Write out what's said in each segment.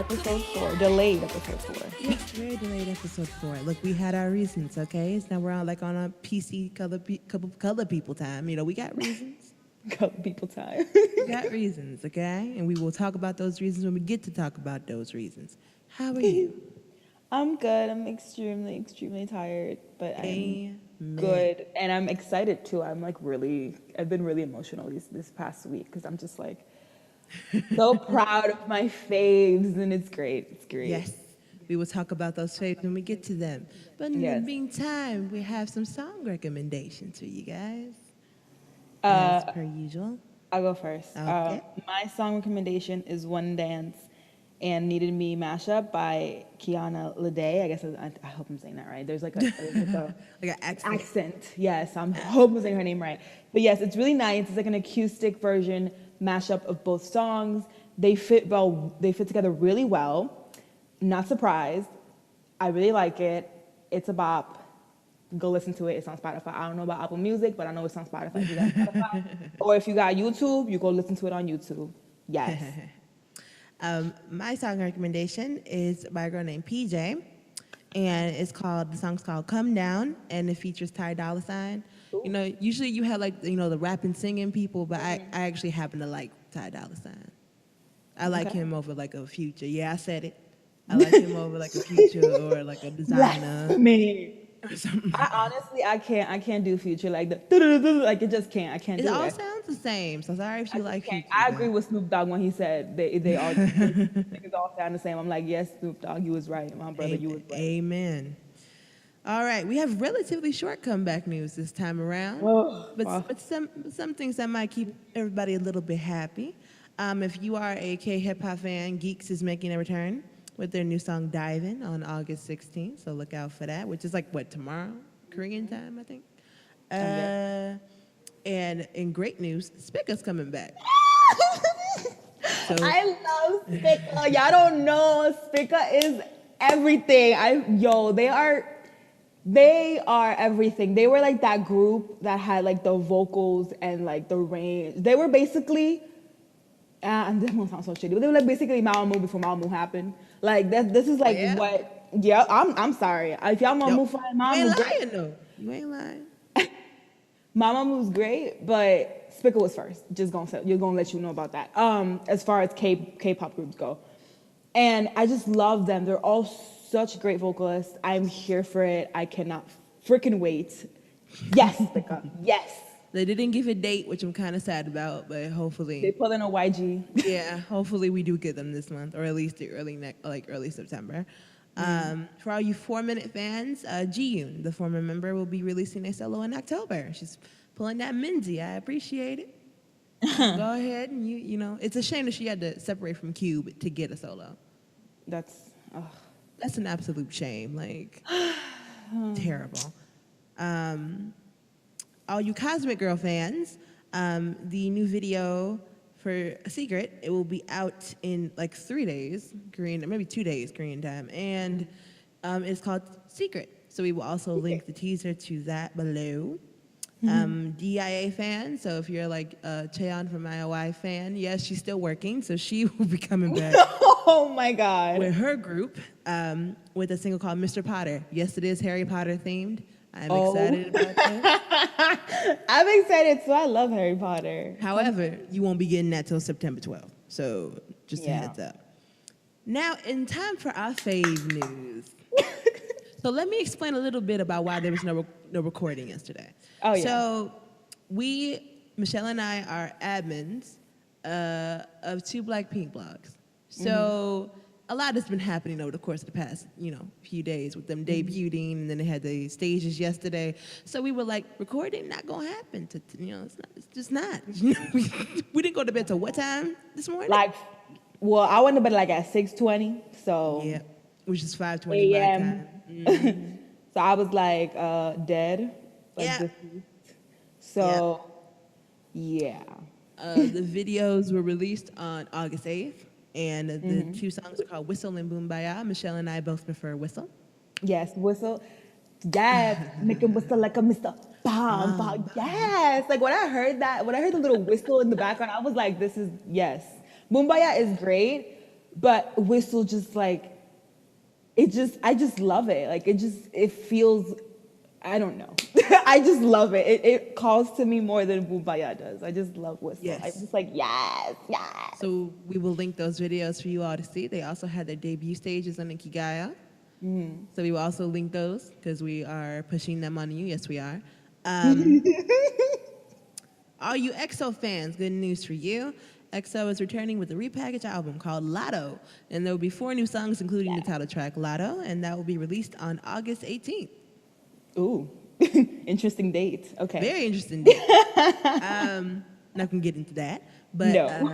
episode 4, delayed episode 4. Yes, very delayed episode 4. Look, we had our reasons, okay? So now we're on on a PC color people time. We got reasons. Couple people time. We got reasons, okay? And we will talk about those reasons when we get to talk about those reasons. How are you? I'm good. I'm extremely, extremely tired, but I'm Amen. good, and I'm excited too. I've been really emotional this past week because I'm just like so proud of my faves, and it's great. It's great. Yes, we will talk about those faves when we get to them. But in the Yes. meantime, we have some song recommendations for you guys, as per usual. I'll go first. Okay. My song recommendation is "One Dance" and "Needed Me" mashup by Kiana Lede. I guess I hope I'm saying that right. There's like a Like an accent. accent. Yes, I'm hoping I'm saying her name right. But yes, it's really nice. It's like an acoustic version mashup of both songs. They fit well. They fit together really well. Not surprised. I really like it. It's a bop. Go listen to it. It's on Spotify. I don't know about Apple Music, but I know it's on Spotify. If you got Spotify. Or if you got YouTube, you go listen to it on YouTube. Yes. My song recommendation is by a girl named PJ, and the song's called "Come Down," and it features Ty Dolla $ign. Usually you have the rap and singing people, but I actually happen to like Ty Dolla $ign. I like him over like a Future. Yeah, I said it. I like him over like a Future or like a designer. Me. Or something. I can't do Future like the like it just can't. I can't It do all it. sounds the same, so sorry if you like Future. I agree with Snoop Dogg when he said they all niggas all sound the same. I'm like, yes, Snoop Dogg, you was right, my brother, you was right. Amen. All right, we have relatively short comeback news this time around, but some things that might keep everybody a little bit happy. If you are a K-hip hop fan, Geeks is making a return with their new song "Divin" on August 16th, so look out for that, which is tomorrow, Korean time, I think. And in great news, Spica's coming back. So, I love Spica. Y'all don't know, Spica is everything. They are everything. They were like that group that had like the vocals and like the range. They were basically, and this won't sound so shitty, but they were like basically Mamamoo before Mamamoo happened. Like this is like what? Yeah, I'm sorry. If y'all Mamamoo fan, you Mamamoo ain't great. lying though. You ain't lying. Mamamoo's great, but Spica was first. You're gonna let you know about that. As far as K-pop groups go, and I just love them. They're all such great vocalists. I'm here for it. I cannot freaking wait. Yes, Spica. Yes. They didn't give a date, which I'm kind of sad about, but They hopefully, put in a YG. yeah, hopefully we do get them this month, or at least the early September. For all you 4-Minute fans, Ji-yoon, the former member, will be releasing a solo in October. She's pulling that Minzy. I appreciate it. Go ahead and it's a shame that she had to separate from Cube to get a solo. That's That's an absolute shame. Like, terrible. All you Cosmic Girl fans, the new video for Secret, it will be out in like 3 days, maybe 2 days, Korean time, and it's called Secret. So we will also link the teaser to that below. DIA fan, so if you're like a Cheon from IOI fan, yes, she's still working, so she will be coming back. Oh my God. With her group, with a single called Mr. Potter. Yes, it is Harry Potter themed. I'm excited about that. I'm excited too. I love Harry Potter. However, you won't be getting that till September 12th. So just a Yeah. heads up. Now, in time for our fave news. So let me explain a little bit about why there was no recording yesterday. Oh, yeah. So Michelle and I are admins of 2 Blackpink blogs. So a lot has been happening over the course of the past, few days with them debuting, and then they had the stages yesterday. So we were like, recording not gonna happen. It's just not. We didn't go to bed till what time this morning? I went to bed like at 6:20. So yeah, which is 5:20 my time. So I was like dead. Yeah. So yeah. The videos were released on August 8th. And the 2 songs are called Whistle and Boombaya. Michelle and I both prefer Whistle. Yes, whistle. Yes, make him whistle like a Mr. Bomb. Bomb. Yes. Like when I heard the little whistle in the background, I was like, yes. Boombaya is great, But Whistle just like, I just love it. Like it feels, I don't know. I just love it. It calls to me more than Bumbaya does. I just love Whistle. I'm Yes. just like, yes, yes. So we will link those videos for you all to see. They also had their debut stages on Ikigaya. So we will also link those because we are pushing them on you. Yes, we are. All you EXO fans, good news for you. EXO is returning with a repackaged album called Lotto, and there will be 4 new songs, including the title track Lotto, and that will be released on August 18th. Ooh, interesting date. Okay. Very interesting date. Not gonna get into that, but No.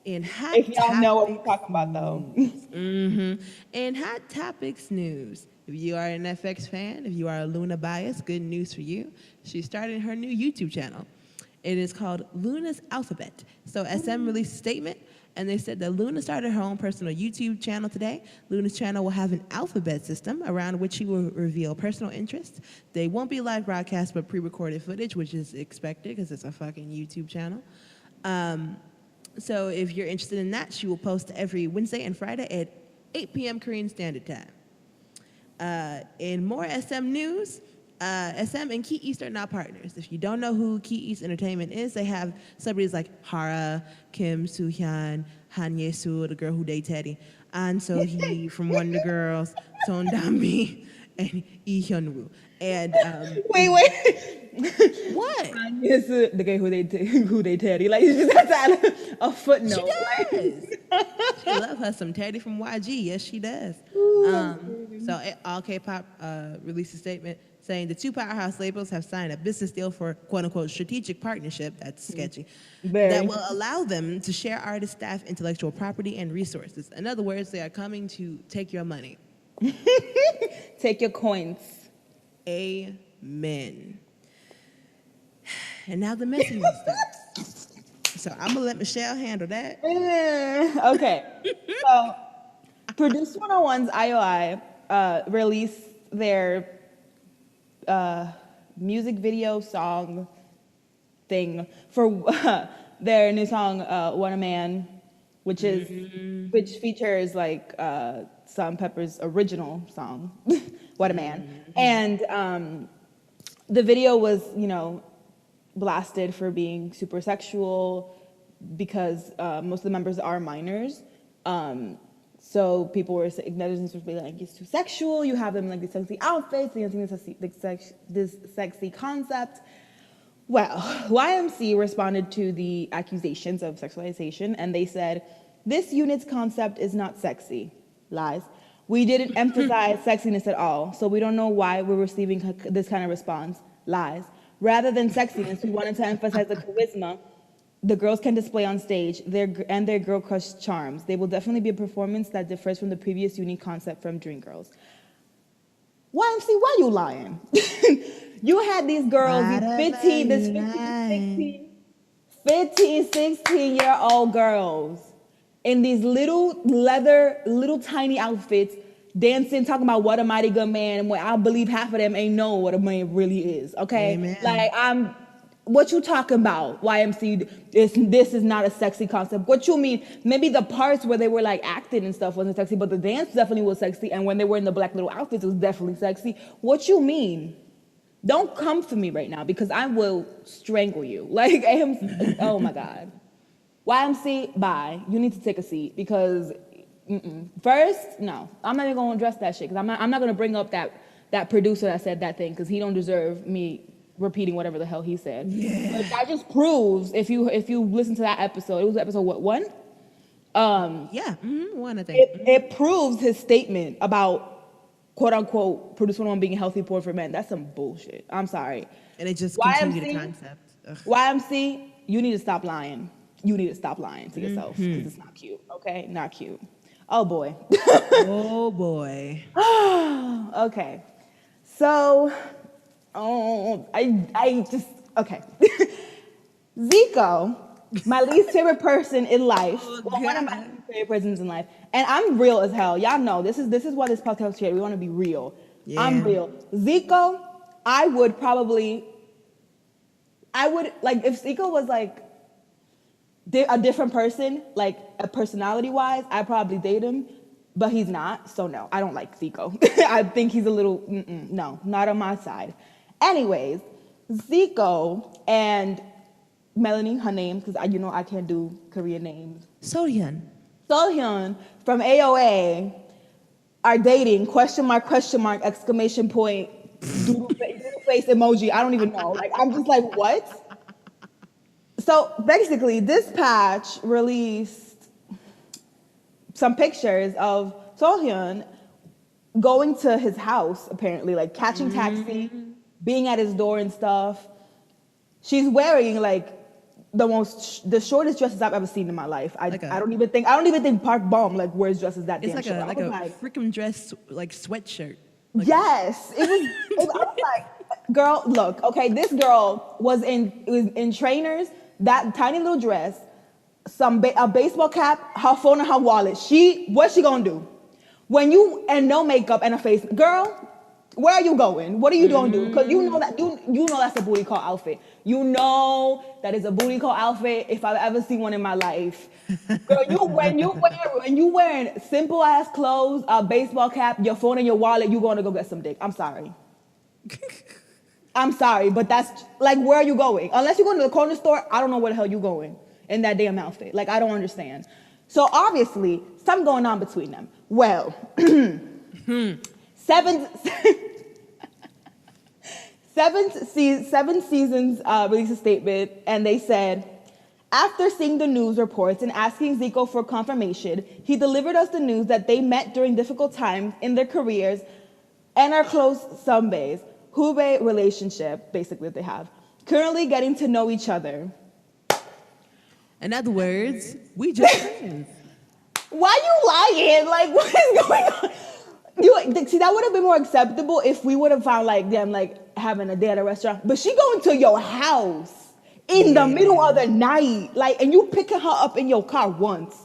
in hot If y'all know what we're topics, talking about, though. in hot topics news, if you are an FX fan, if you are a Luna bias, good news for you. She started her new YouTube channel. It is called Luna's Alphabet. So SM released a statement, and they said that Luna started her own personal YouTube channel today. Luna's channel will have an alphabet system around which she will reveal personal interests. They won't be live broadcasts, but pre-recorded footage, which is expected because it's a fucking YouTube channel. So if you're interested in that, she will post every Wednesday and Friday at 8 p.m. Korean Standard Time. In more SM news, SM and Key East are now partners. If you don't know who Key East Entertainment is, they have celebrities like Hara, Kim Soo-hyun, Han Ye-soo, the girl who dated Teddy, An So-hee from Wonder Girls, Son Dam-mi, and Lee Hyun-woo. And Wait. what? Yes, the guy who they Teddy. Like, you just have to add a footnote. She does. She love her some Teddy from YG. Yes, she does. So All K-pop released a statement saying the 2 powerhouse labels have signed a business deal for quote-unquote strategic partnership, that's sketchy, that will allow them to share artist, staff, intellectual property, and resources. In other words, they are coming to take your money. Take your coins. Amen. And now the messiness starts. So I'm gonna let Michelle handle that. Okay. So, Produce 101's IOI released their music video song thing for their new song "What a Man," which features like Salt and Pepper's original song "What a Man," and the video was blasted for being super sexual because most of the members are minors. So people were saying netizens were like, it's too sexual. You have them in like these sexy outfits, this sexy concept. Well, YMC responded to the accusations of sexualization, and they said, this unit's concept is not sexy. Lies. We didn't emphasize sexiness at all, so we don't know why we're receiving this kind of response. Lies. Rather than sexiness, we wanted to emphasize the charisma the girls can display on stage, their girl crush charms. They will definitely be a performance that differs from the previous unique concept from Dreamgirls. YMC, why you lying? You had these girls, these 15, 16-year-old girls in these little leather, little tiny outfits, dancing, talking about what a mighty good man, and I believe half of them ain't know what a man really is, okay? Amen. Like, what you talking about, YMC? This is not a sexy concept. What you mean? Maybe the parts where they were like acting and stuff wasn't sexy, but the dance definitely was sexy, and when they were in the black little outfits, it was definitely sexy. What you mean? Don't come for me right now because I will strangle you. Like, oh my God. YMC, bye. You need to take a seat because first, no, I'm not even gonna address that shit because I'm not gonna bring up that producer that said that thing because he don't deserve me repeating whatever the hell he said. Yeah. But that just proves if you listen to that episode, it was episode what, 1? Yeah, 1 I think. It proves his statement about quote unquote Produce 101 being healthy porn for men. That's some bullshit. I'm sorry. And it just continued the concept. Ugh. YMC, you need to stop lying. You need to stop lying to yourself because it's not cute. Okay, not cute. Oh boy. Oh boy. Okay. So, I just, okay. Zico, my least favorite person in life. One of my least favorite persons in life. And I'm real as hell. Y'all know, this is why this podcast is here. We want to be real. Yeah. I'm real. Zico, I would, like, if Zico was like, a different person, like personality wise, I probably date him, but he's not. So no, I don't like Zico. I think he's a little no, not on my side. Anyways, Zico and Melanie, her name, because I can't do Korean names. Sohyun. Sohyun from AOA are dating, question mark, exclamation point, doodle face emoji. I don't even know. Like, I'm just like, what? So basically, this patch released some pictures of Sohyun going to his house, apparently, like catching taxi, being at his door and stuff. She's wearing like the shortest dresses I've ever seen in my life. I don't even think Park Bom like wears dresses that damn short. It's like a freaking dress like sweatshirt. Like yes, I was like, girl, look, okay, this girl was in trainers, that tiny little dress, a baseball cap, her phone and her wallet. What's she gonna do? And no makeup and a face, girl. Where are you going? What are you gonna do? Because you know that's a booty call outfit. You know that is a booty call outfit if I've ever seen one in my life. Girl, when you wearing simple ass clothes, a baseball cap, your phone and your wallet, you gonna go get some dick. I'm sorry. I'm sorry, but that's like, where are you going? Unless you're going to the corner store, I don't know where the hell you going in that damn outfit. Like, I don't understand. So obviously, something going on between them. Well, Seven Seasons released a statement, and they said, after seeing the news reports and asking Zico for confirmation, he delivered us the news that they met during difficult times in their careers and are close some days. Hubei relationship, basically, that they have. Currently getting to know each other. In other words, we just friends. Why you lying? Like, what is going on? See, that would have been more acceptable if we would have found like them like having a day at a restaurant. But she going to your house in the middle of the night, like, and you picking her up in your car once.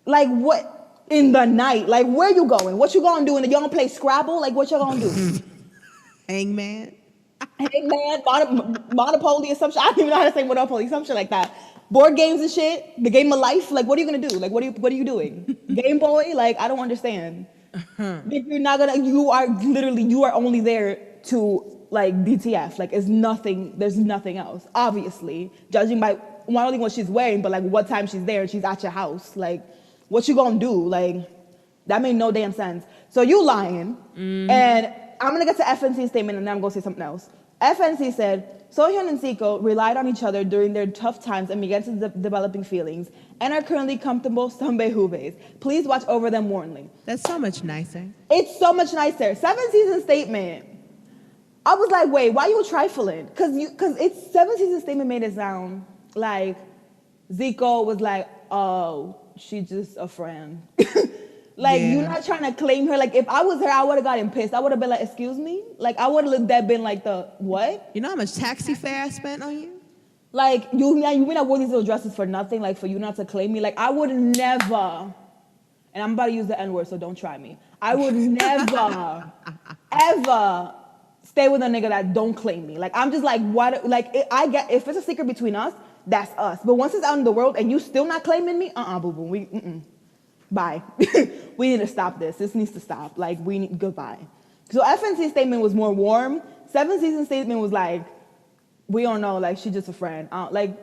Like, what in the night? Like, where you going? What you gonna do? And you gonna play Scrabble? Like, what you gonna do? Hangman. Monopoly or some shit. I don't even know how to say Monopoly, some shit like that. Board games and shit. The game of life. Like, what are you gonna do? Like, what are you doing? Game Boy? Like, I don't understand. If you're not gonna, you are only there to like DTF. Like, there's nothing else. Obviously, judging by not only what she's wearing, but like what time she's there and she's at your house. Like, what you gonna do? Like, that made no damn sense. So you lying, and I'm gonna get to FNC's statement and then I'm gonna say something else. FNC said, Sohyun and Zico relied on each other during their tough times and began to developing feelings and are currently comfortable Sunbae Hubeis. Please watch over them warmly. That's so much nicer. It's so much nicer. 7 Seasons statement. I was like, wait, why you trifling? Because it's 7 Seasons statement made it sound like Zico was like, oh, she's just a friend. Like, you're not trying to claim her. Like, if I was her, I would have gotten pissed. I would have been like, excuse me? Like, I would have looked at been like what? You know how much taxi fare I spent on you? Like, you mean I wore these little dresses for nothing? Like, for you not to claim me? Like, I would never, and I'm about to use the N-word, so don't try me. I would never, ever stay with a nigga that don't claim me. Like, I'm just like, what? Like, if it's a secret between us, that's us. But once it's out in the world and you still not claiming me, boo-boo, bye. We need to stop this. This needs to stop. Like, goodbye. So FNC's statement was more warm. 7 Seasons statement was like, we don't know. Like, she's just a friend. That's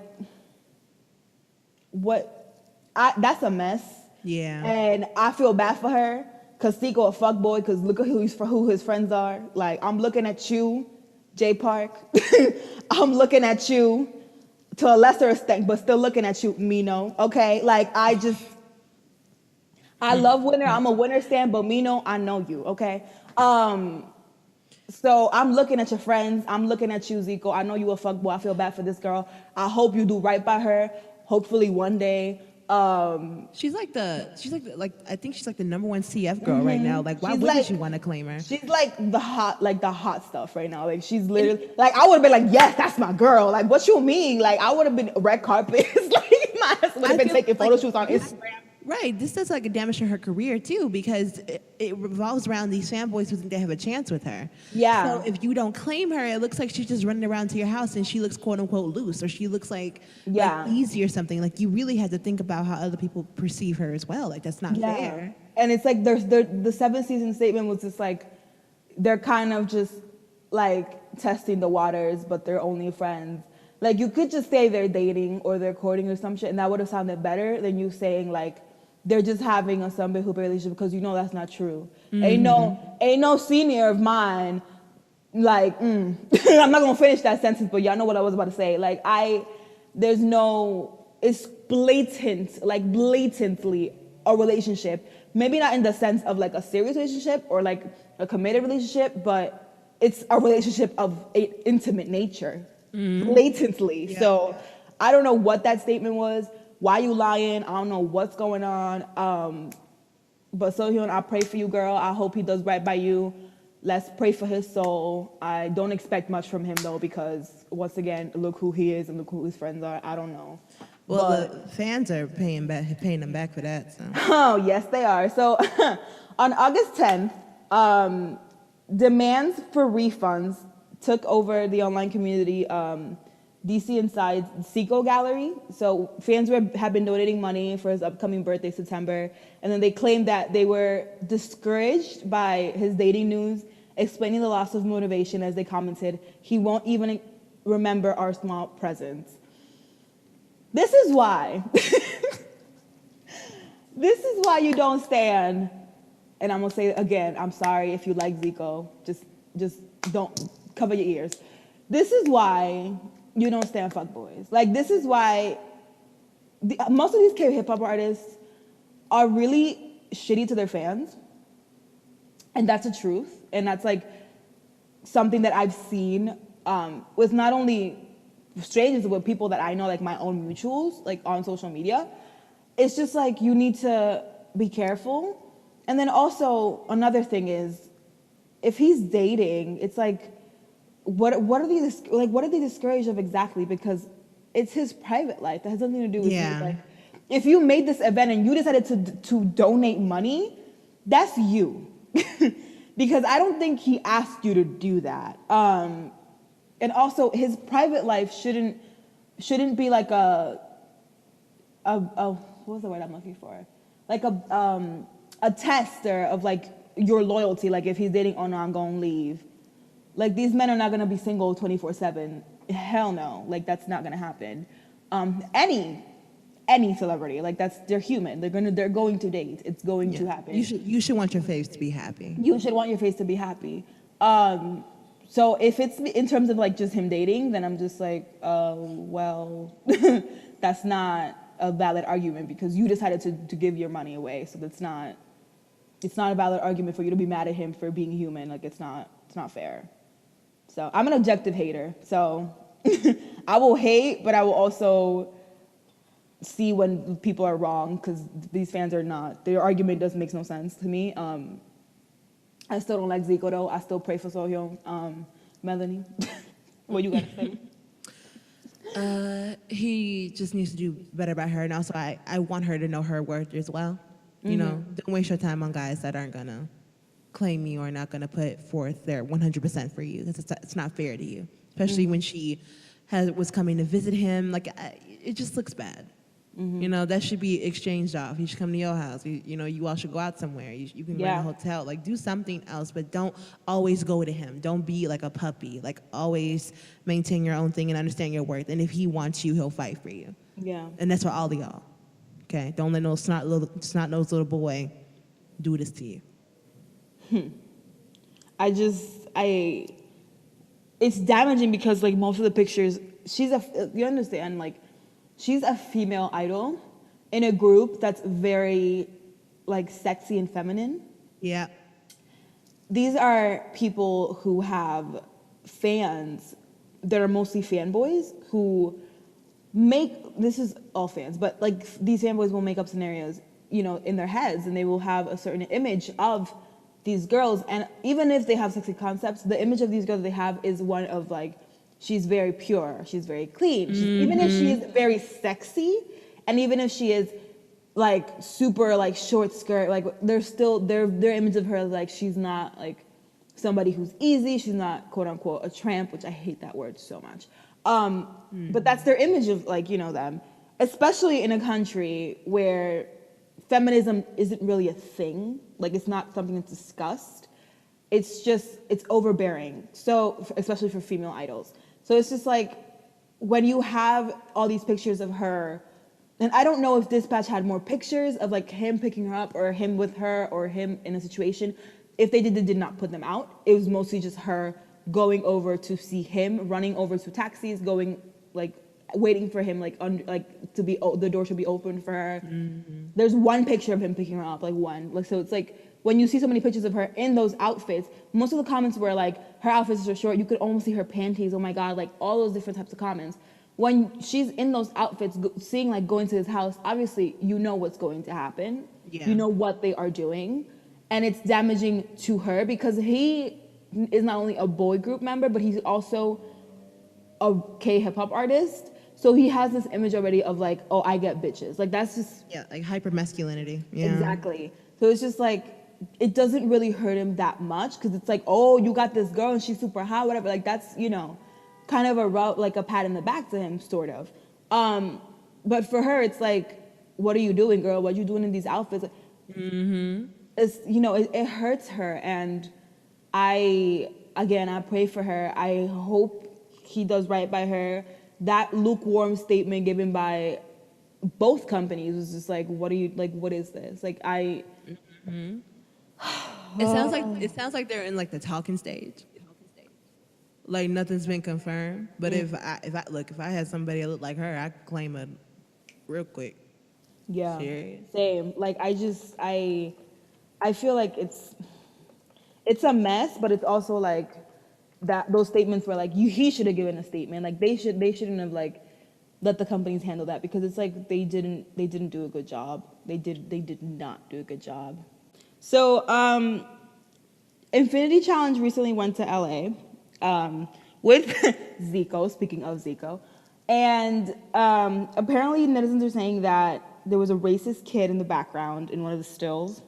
a mess. Yeah. And I feel bad for her because Zico a fuckboy because look at who his friends are. Like, I'm looking at you, Jay Park. I'm looking at you to a lesser extent, but still looking at you, Mino. Okay? Like, I love Winner. I'm a Winner stan, but Mino, I know you, okay? So I'm looking at your friends. I'm looking at you, Zico. I know you a fuckboy. I feel bad for this girl. I hope you do right by her. Hopefully one day. She's like I think she's like the #1 CF girl right now. Like, why wouldn't you want to claim her? She's like the hot stuff right now. Like, she's literally like, I would have been like, yes, that's my girl. Like, what you mean? Like, I would have been red carpet. Like, my ass would have been taking photo shoots on Instagram. Right. This does like a damage to her career too, because it revolves around these fanboys who think they have a chance with her. Yeah. So if you don't claim her, it looks like she's just running around to your house and she looks quote unquote loose, or she looks like Yeah. easy or something. Like you really have to think about how other people perceive her as well. Like that's not fair. And it's like the seventh season statement was just like they're kind of just like testing the waters, but they're only friends. Like you could just say they're dating or they're courting or some shit, and that would have sounded better than you saying like they're just having a somebody who relationship, because you know that's not true. Ain't no senior of mine like I'm not gonna finish that sentence, but y'all know what I was about to say. Like there's no, it's blatant, like blatantly a relationship. Maybe not in the sense of like a serious relationship or like a committed relationship, but it's a relationship of a intimate nature, blatantly. Yeah. So I don't know what that statement was. Why you lying? I don't know what's going on. But Sohyun, I pray for you, girl. I hope he does right by you. Let's pray for his soul. I don't expect much from him though, because once again, look who he is and look who his friends are. I don't know. Well, But, the fans are paying them back for that. So. oh, yes, they are. So on August 10th, demands for refunds took over the online community. DC Inside's Seco Gallery. So fans have been donating money for his upcoming birthday, September, and then they claimed that they were discouraged by his dating news, explaining the loss of motivation as they commented, "He won't even remember our small presents." This is why. This is why you don't stand. And I'm gonna say it again, I'm sorry if you like Zico. Just don't cover your ears. This is why you don't stand fuckboys. Like, this is why most of these K-hip hop artists are really shitty to their fans. And that's the truth. And that's like something that I've seen with not only strangers, but with people that I know, like my own mutuals, like on social media. It's just like you need to be careful. And then also another thing is, if he's dating, it's like, what are they discouraged of exactly? Because it's his private life that has nothing to do with you. Like, if you made this event and you decided to donate money, that's you. Because I don't think he asked you to do that. And also his private life shouldn't be like a what was the word I'm looking for? Like a tester of like your loyalty. Like if he's dating, oh no, I'm gonna leave. Like these men are not gonna be single 24/7. Hell no. Like that's not gonna happen. Any celebrity, like they're human. They're going to date. It's going to happen. You should want your face to be happy. You should want your face to be happy. So if it's in terms of like just him dating, then I'm just like, well, that's not a valid argument because you decided to give your money away. So it's not a valid argument for you to be mad at him for being human. Like it's not fair. So I'm an objective hater. So I will hate, but I will also see when people are wrong because these fans are not. Their argument doesn't make no sense to me. I still don't like Zico though. I still pray for Sohyun. Melanie, what you gotta say? He just needs to do better by her, and also I want her to know her worth as well. You know, don't waste your time on guys that aren't gonna claim you or not gonna put forth their 100% for you. It's not fair to you, especially when she was coming to visit him. Like it just looks bad. You know, that should be exchanged off. He should come to your house. You all should go out somewhere. You can rent a hotel. Like, do something else, but don't always go to him. Don't be like a puppy. Like, always maintain your own thing and understand your worth. And if he wants you, he'll fight for you. Yeah. And that's for all of y'all. Okay? Don't let no snot-nosed little boy do this to you. It's damaging because, like, most of the pictures, you understand, like, she's a female idol in a group that's very, like, sexy and feminine. Yeah. These are people who have fans that are mostly fanboys who this is all fans, but, like, these fanboys will make up scenarios, you know, in their heads, and they will have a certain image of these girls. And even if they have sexy concepts, the image of these girls they have is one of, like, she's very pure. She's very clean. Even if she is very sexy, and even if she is like super like short skirt. Like there's still their image of her like she's not like somebody who's easy. She's not quote unquote a tramp, which I hate that word so much. But that's their image of like, you know, them, especially in a country where feminism isn't really a thing. Like it's not something that's discussed. It's overbearing. So especially for female idols. So it's just like when you have all these pictures of her, and I don't know if Dispatch had more pictures of like him picking her up or him with her or him in a situation. If they did not put them out. It was mostly just her going over to see him, running over to taxis, going like waiting for him like to be the door should be open for her. Mm-hmm. There's one picture of him picking her up, like one. Like so it's like when you see so many pictures of her in those outfits, most of the comments were like her outfits are short. You could almost see her panties. Oh my god, like all those different types of comments. When she's in those outfits, seeing like going to his house, obviously you know what's going to happen. Yeah. You know what they are doing, and it's damaging to her because he is not only a boy group member, but he's also a K hip hop artist. So he has this image already of like, oh, I get bitches. Like that's just like hyper masculinity. Yeah, exactly. So it's just like it doesn't really hurt him that much because it's like, oh, you got this girl and she's super hot, whatever. Like that's kind of like a pat in the back to him, sort of. But for her, it's like, what are you doing, girl? What are you doing in these outfits? Mm-hmm. It's it hurts her, and I pray for her. I hope he does right by her. That lukewarm statement given by both companies was just like, what is this? Like Mm-hmm. It sounds like they're in like the talking stage. Like nothing's been confirmed. But if I had somebody that looked like her, I could claim it real quick. Yeah. Serious. Same. Like I feel like it's a mess, but it's also like that those statements were like he should have given a statement. Like they shouldn't have like let the companies handle that because it's like they didn't do a good job. They did not do a good job. So Infinity Challenge recently went to LA with Zico, speaking of Zico. And apparently netizens are saying that there was a racist kid in the background in one of the stills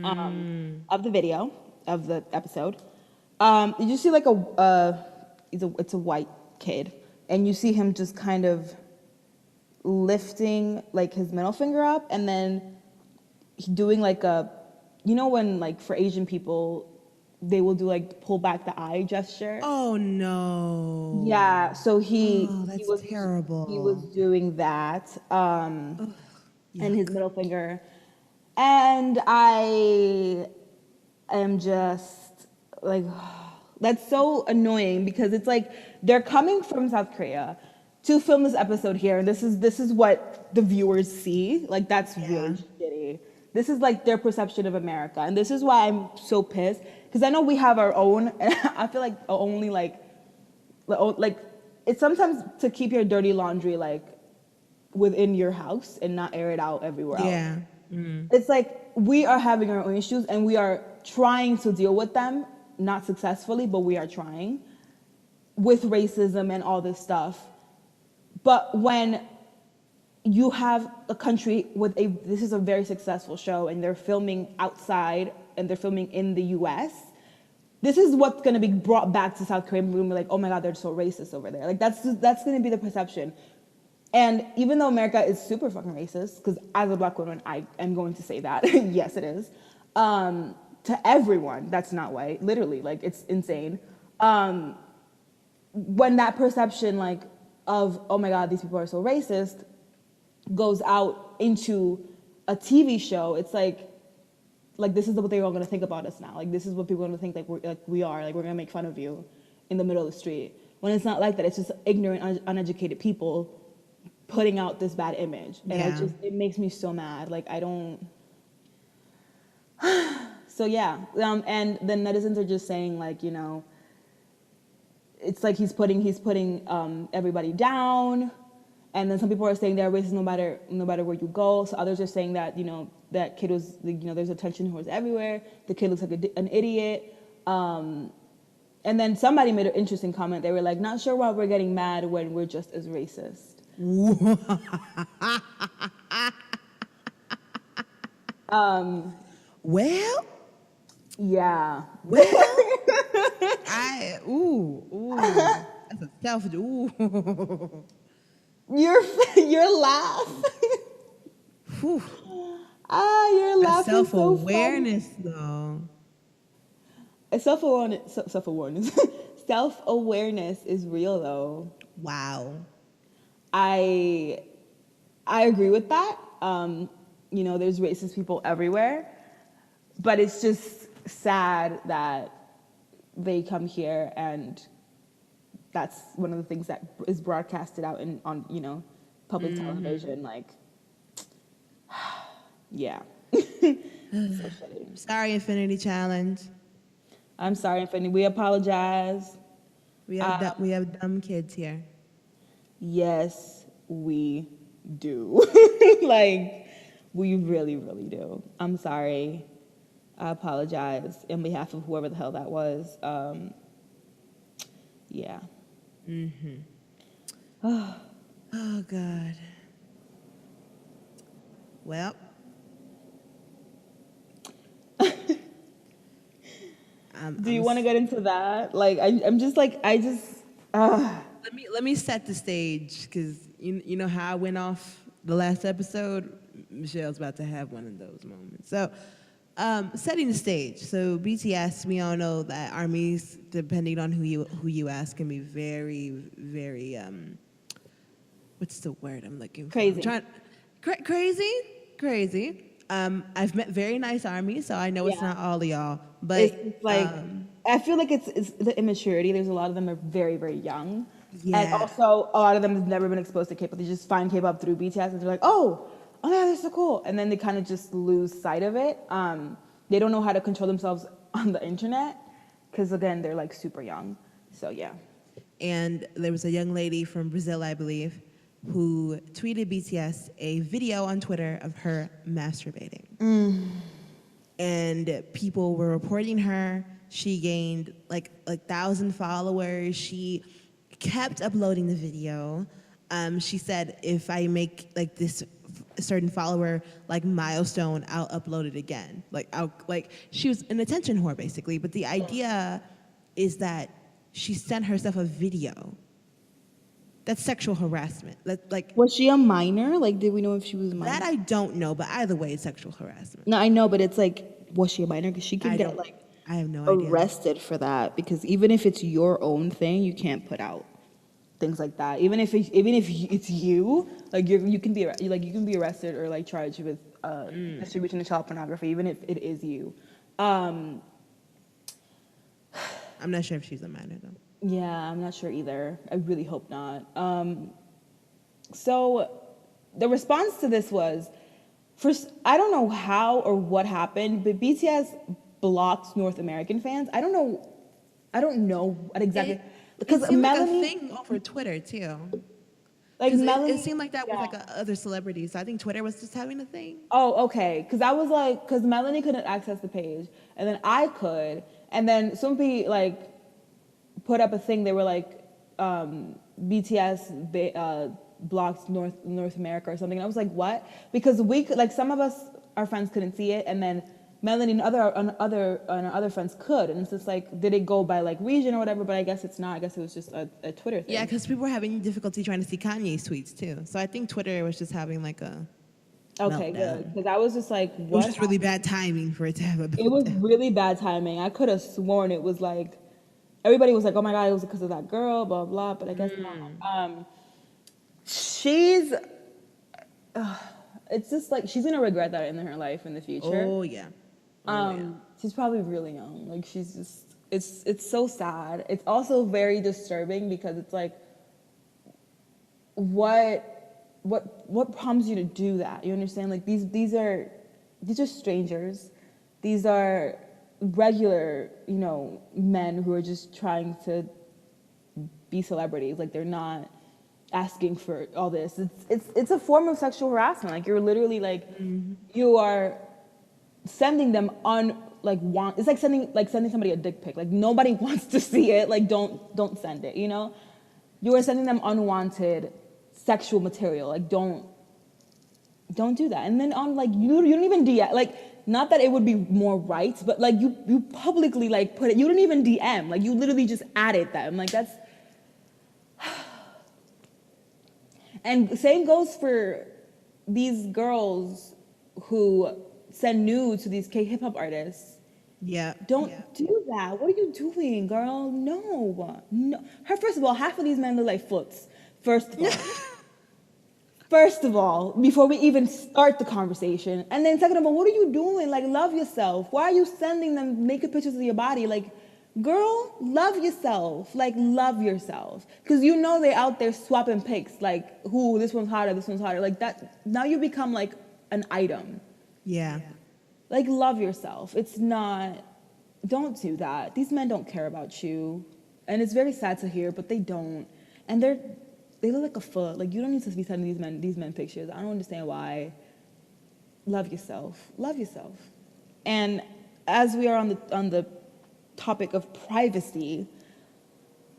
of the video, of the episode. You see like it's a white kid, and you see him just kind of lifting like his middle finger up, and then doing like when like for Asian people, they will do like pull back the eye gesture. Oh no. Yeah, so he was terrible. He was doing that, and his middle finger, and I am just like, that's so annoying because it's like they're coming from South Korea to film this episode here, and this is what the viewers see. Like that's really shitty. This is like their perception of America, and this is why I'm so pissed because I know we have our own, and I feel like only like it's sometimes to keep your dirty laundry like within your house and not air it out everywhere else. Yeah. Mm-hmm. It's like we are having our own issues and we are trying to deal with them, not successfully, but we are trying with racism and all this stuff. But when you have a country with this is a very successful show and they're filming outside and they're filming in the US, this is what's going to be brought back to South Korea. We're going to be like, oh my God, they're so racist over there. Like that's going to be the perception. And even though America is super fucking racist, because as a black woman, I am going to say that, yes it is, to everyone that's not white, literally, like it's insane. When that perception like of, oh my God, these people are so racist, goes out into a TV show, it's like this is what they're all going to think about us now. Like this is what people are going to think we are. Like we're going to make fun of you in the middle of the street. When it's not like that. It's just ignorant, uneducated people putting out this bad image. And it makes me so mad. Like I don't. So yeah. And the netizens are just saying like, it's like he's putting everybody down. And then some people are saying they're racist no matter where you go. So others are saying that, that kid was, there's attention whores everywhere. The kid looks like an idiot. And then somebody made an interesting comment. They were like, not sure why we're getting mad when we're just as racist. Well, Yeah. well, that's a ooh. Your your laugh. Whew. Your That laugh is so funny. self-awareness, though. Self-awareness, self-awareness. Self-awareness is real though. Wow. I I agree with that. There's racist people everywhere, but it's just sad that they come here and that's one of the things that is broadcasted out on public television. Like, yeah, so shitty. Sorry, Infinity Challenge. I'm sorry, Infinity. We apologize. We have dumb kids here. Yes, we do. Like, we really, really do. I'm sorry. I apologize in behalf of whoever the hell that was. Yeah. Oh God. Well, Do you want to get into that? Like, I'm just like, let me set the stage because you know how I went off the last episode. Michelle's about to have one of those moments. So, setting the stage. So BTS, we all know that armies, depending on who you ask, can be very, very what's the word I'm looking for? Crazy. Crazy. I've met very nice armies, so I know it's Yeah. not all of y'all. But It's like, I feel like it's the immaturity. There's a lot of them are very, very young. And Yeah. also, a lot of them have never been exposed to K-pop. They just find K-pop through BTS and they're like, oh yeah, this is so cool. And then they kind of just lose sight of it. They don't know how to control themselves on the internet because, again, they're like super young. So, yeah. And there was a young lady from Brazil, I believe, who tweeted BTS a video on Twitter of her masturbating. And people were reporting her. She gained like 1,000 followers. She kept uploading the video. She said, if I make like this certain follower like milestone, I'll upload it again. She was an attention whore basically. But the idea is that she sent herself a video. That's sexual harassment. Was she a minor? Like, did we know if she was a minor? That I don't know, but either way, it's sexual harassment. No, I know, but it's like, was she a minor? Because she can get like I have no idea. arrested for that. Because even if it's your own thing, you can't put out things like that. Even if it's you, like you can be arrested or like charged with distribution of child pornography, even if it is you. I'm not sure if she's a minor though. Yeah, I'm not sure either. I really hope not. So the response to this was, first, I don't know how or what happened, but BTS blocked North American fans. I don't know what exactly. Because it seemed Melanie, like a thing over Twitter too. like Melanie, It seemed like that with like other celebrities. So I think Twitter was just having a thing. Oh, okay. Because I was like, because Melanie couldn't access the page, and then I could, and then somebody like put up a thing. They were like, BTS blocked North America or something. And I was like, what? Because we could, like, some of us, our friends couldn't see it, and then Melanie and other friends could, and it's just like, did it go by like region or whatever? But I guess it's not. I guess it was just a Twitter thing. Yeah, because people were having difficulty trying to see Kanye's tweets too. So I think Twitter was just having like a Okay, meltdown. good. Because I was just like, It was what? just really bad timing for it to have a meltdown. It was really bad timing. I could have sworn it was like, everybody was like, oh my God, it was because of that girl, blah, blah, but I guess not. She's, it's just like, she's going to regret that in her life in the future. Oh yeah. She's probably really young. Like, she's just, it's so sad. It's also very disturbing because it's like, what prompts you to do that? You understand? Like, these are strangers. These are regular, men who are just trying to be celebrities. Like, they're not asking for all this. It's a form of sexual harassment. Like, you're literally like, you are sending them it's like sending somebody a dick pic. Like, nobody wants to see it. Like, don't send it, You are sending them unwanted sexual material. Like, don't Don't do that. And then on like you don't even DM, like, not that it would be more right, but like you publicly like put it. You don't even DM, like you literally just added them. Like that's. And same goes for these girls who send nudes to these K hip hop artists. Yeah. Don't do that. What are you doing, girl? No, no. First of all, half of these men look like foots. First of all. First of all, before we even start the conversation. And then second of all, what are you doing? Like, love yourself. Why are you sending them naked pictures of your body? Like, girl, love yourself. Like, love yourself. Because you know they're out there swapping pics. Like, who, this one's hotter, this one's hotter. Like, that, now you become like an item. Yeah. Like, love yourself. It's not, don't do that. These men don't care about you. And it's very sad to hear, but they don't. And they look like a foot. Like, you don't need to be sending these men pictures. I don't understand why. Love yourself. Love yourself. And as we are on the topic of privacy,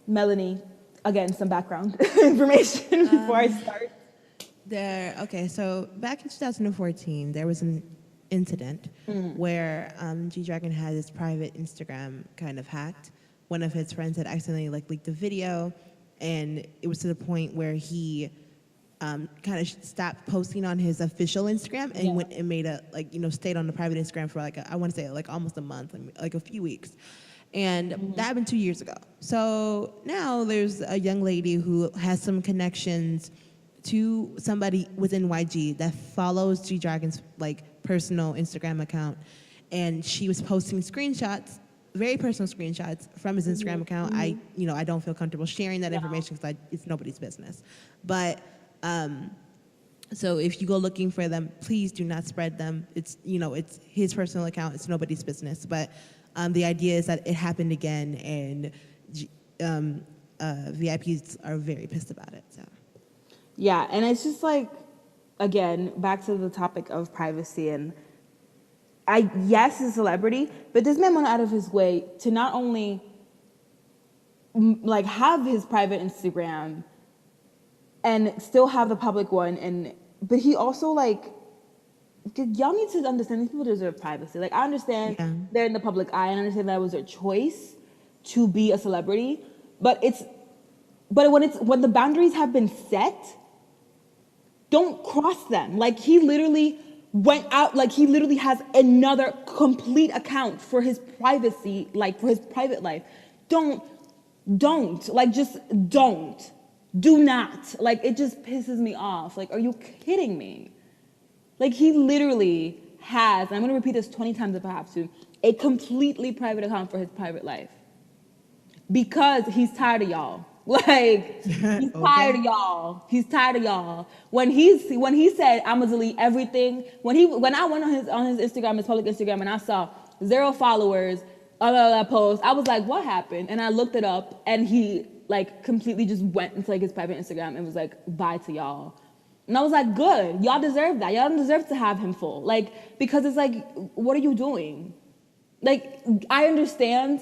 Melanie, again, some background information before I start. Okay, so back in 2014, there was an incident where G-Dragon had his private Instagram kind of hacked. One of his friends had accidentally like leaked the video, and it was to the point where he kind of stopped posting on his official Instagram and went and made stayed on the private Instagram for I want to say like almost a month, like a few weeks. And that happened 2 years ago. So now there's a young lady who has some connections to somebody within YG that follows G-Dragon's like personal Instagram account. And she was posting screenshots, very personal screenshots from his Instagram account. I don't feel comfortable sharing that information because it's nobody's business. But so if you go looking for them, please do not spread them. It's his personal account. It's nobody's business. But the idea is that it happened again, and VIPs are very pissed about it. So. Yeah, and it's just like, again, back to the topic of privacy, and yes, he's a celebrity, but this man went out of his way to not only like have his private Instagram and still have the public one, but he also like, y'all need to understand these people deserve privacy. Like, I understand they're in the public eye, and I understand that was their choice to be a celebrity, but when the boundaries have been set, don't cross them. Like, he literally went out, like he literally has another complete account for his privacy, like for his private life. Don't, like, just don't. Do not. Like, it just pisses me off. Like, are you kidding me? Like, he literally has, and I'm gonna repeat this 20 times if I have to, a completely private account for his private life. Because he's tired of y'all. Like, he's tired of y'all. He's tired of y'all. When he said, I'm gonna delete everything, when I went on his Instagram, his public Instagram, and I saw 0 followers, that post, I was like, what happened? And I looked it up, and he like completely just went into like his private Instagram and was like, bye to y'all. And I was like, good, y'all deserve that. Y'all don't deserve to have him full. Like, because it's like, what are you doing? Like, I understand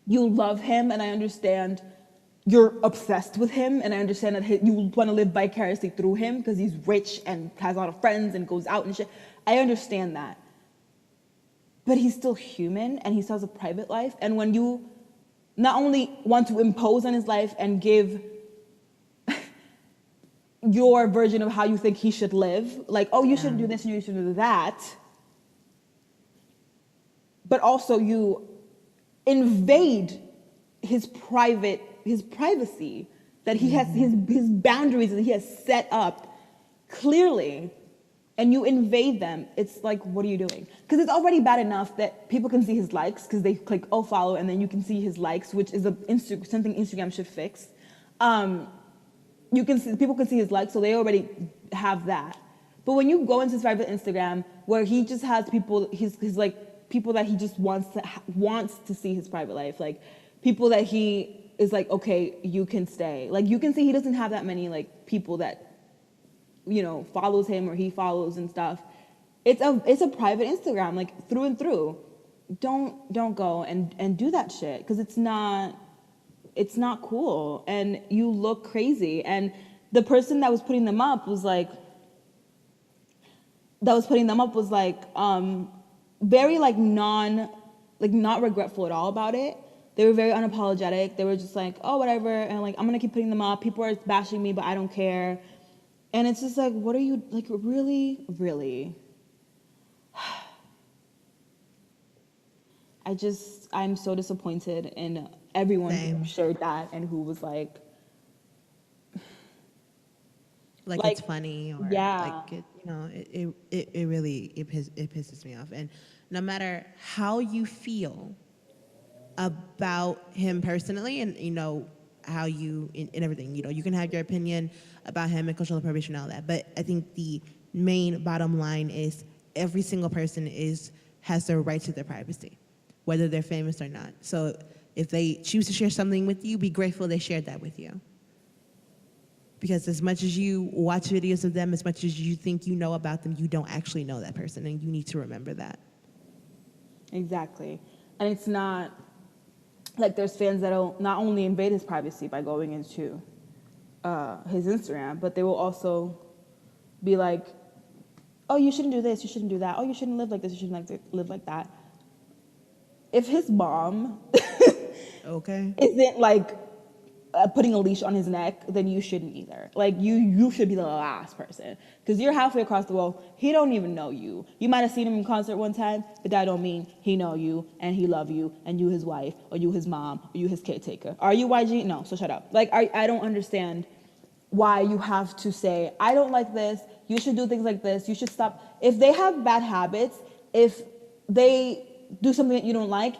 you love him, and I understand you're obsessed with him, and I understand that you want to live vicariously through him because he's rich and has a lot of friends and goes out and shit. I understand that. But he's still human, and he still has a private life. And when you not only want to impose on his life and give your version of how you think he should live, like, oh, you shouldn't do this and you shouldn't do that, but also you invade his privacy that he has, his boundaries that he has set up clearly, and you invade them. It's like, what are you doing? Because it's already bad enough that people can see his likes because they click follow, and then you can see his likes, which is something Instagram should fix. People can see his likes, so they already have that. But when you go into his private Instagram, where he just has people, his like people that he just wants to see his private life, like people that he is like, okay, you can stay. Like, you can see he doesn't have that many like people that follows him or he follows and stuff. It's a private Instagram, like through and through. Don't go and do that shit, because it's not cool, and you look crazy. And the person that was putting them up was like, that was putting them up was like very like not regretful at all about it. They were very unapologetic. They were just like, oh, whatever, and like I'm gonna keep putting them up. People are bashing me, but I don't care. And it's just like, what are you like really, really? I'm so disappointed in everyone who shared that and who was like it's funny or yeah. like it really it pisses me off. And no matter how you feel about him personally, and how you in everything, you can have your opinion about him and cultural appropriation and all that, but I think the main bottom line is every single person has their right to their privacy, whether they're famous or not. So if they choose to share something with you, be grateful they shared that with you. Because as much as you watch videos of them, as much as you think you know about them, you don't actually know that person, and you need to remember that. Exactly. And it's not like there's fans that'll not only invade his privacy by going into his Instagram, but they will also be like, oh, you shouldn't do this, you shouldn't do that, oh, you shouldn't live like this, you shouldn't live like that. If his mom okay, isn't like putting a leash on his neck, then you shouldn't either. Like you should be the last person, because you're halfway across the world. He don't even know you. You might have seen him in concert one time, but that don't mean he know you and he love you and you his wife or you his mom or you his caretaker. Are you YG? No, so shut up. Like I don't understand why you have to say, I don't like this, you should do things like this, you should stop. If they have bad habits, if they do something that you don't like,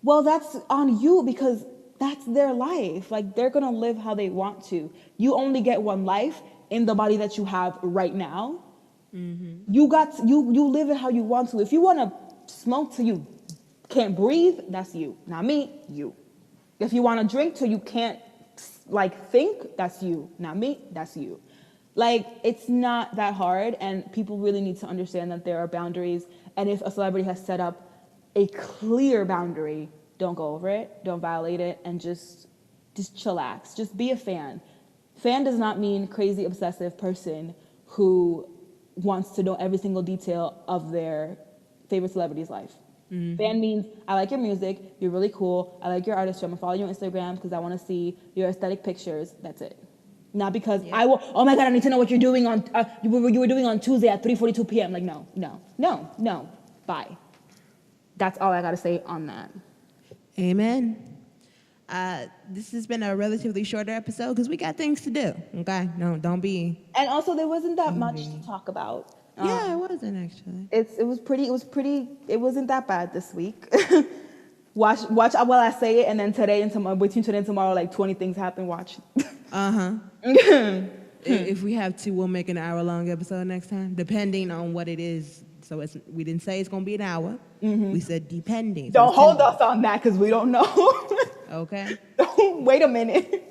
well, that's on you, because that's their life. Like, they're gonna live how they want to. You only get one life in the body that you have right now. Mm-hmm. You live it how you want to. If you want to smoke till you can't breathe, that's you. Not me, you. If you want to drink till you can't like think, that's you. Not me, that's you. Like, it's not that hard, and people really need to understand that there are boundaries, and if a celebrity has set up a clear boundary, don't go over it, don't violate it, and just chillax. Just be a fan. Fan does not mean crazy obsessive person who wants to know every single detail of their favorite celebrity's life. Mm-hmm. Fan means, I like your music, you're really cool, I like your artistry, I'm gonna follow you on Instagram because I want to see your aesthetic pictures. That's it. Not because I will, oh my God, I need to know what you're doing on, you were doing on Tuesday at 3:42 p.m. Like, no, bye. That's all I gotta say on that. Amen. This has been a relatively shorter episode because we got things to do. Okay, no, don't be. And also, there wasn't that much to talk about. Yeah, it wasn't actually. It wasn't that bad this week. Watch while I say it, and then today and tomorrow, between today and tomorrow, like 20 things happen. Watch. If we have to, we'll make an hour-long episode next time, depending on what it is. So we didn't say it's gonna be an hour. Mm-hmm. We said depending. Don't hold us on that because we don't know. Okay. Wait a minute.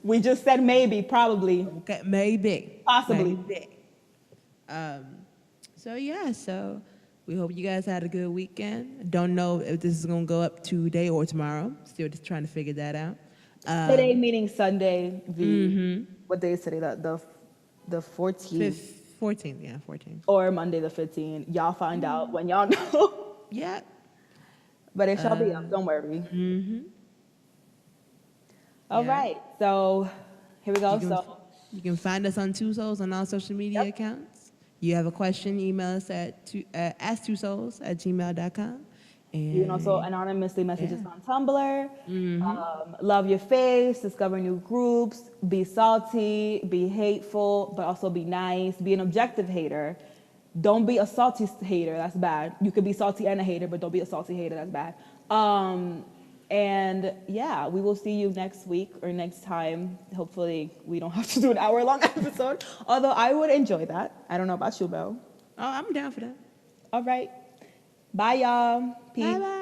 We just said maybe, probably. Okay, maybe. Possibly. Maybe. So we hope you guys had a good weekend. Don't know if this is gonna go up today or tomorrow. Still just trying to figure that out. Today meaning Sunday. What day is today? The 14th. 14th. Or Monday the 15th. Y'all find out when y'all know. Yeah. But it shall be up. Don't worry. All right. So here we go. You can find us on twoseouls on all social media accounts. You have a question, email us at asktwoseouls@gmail.com. And you can also anonymously message us on Tumblr. Love your face, discover new groups, be salty, be hateful, but also be nice. Be an objective hater. Don't be a salty hater, that's bad. You could be salty and a hater, but don't be a salty hater, that's bad. And yeah, we will see you next week or next time. Hopefully we don't have to do an hour-long episode, although I would enjoy that. I don't know about you, Belle. Oh, I'm down for that. All right. Bye, y'all. Peace. Bye-bye.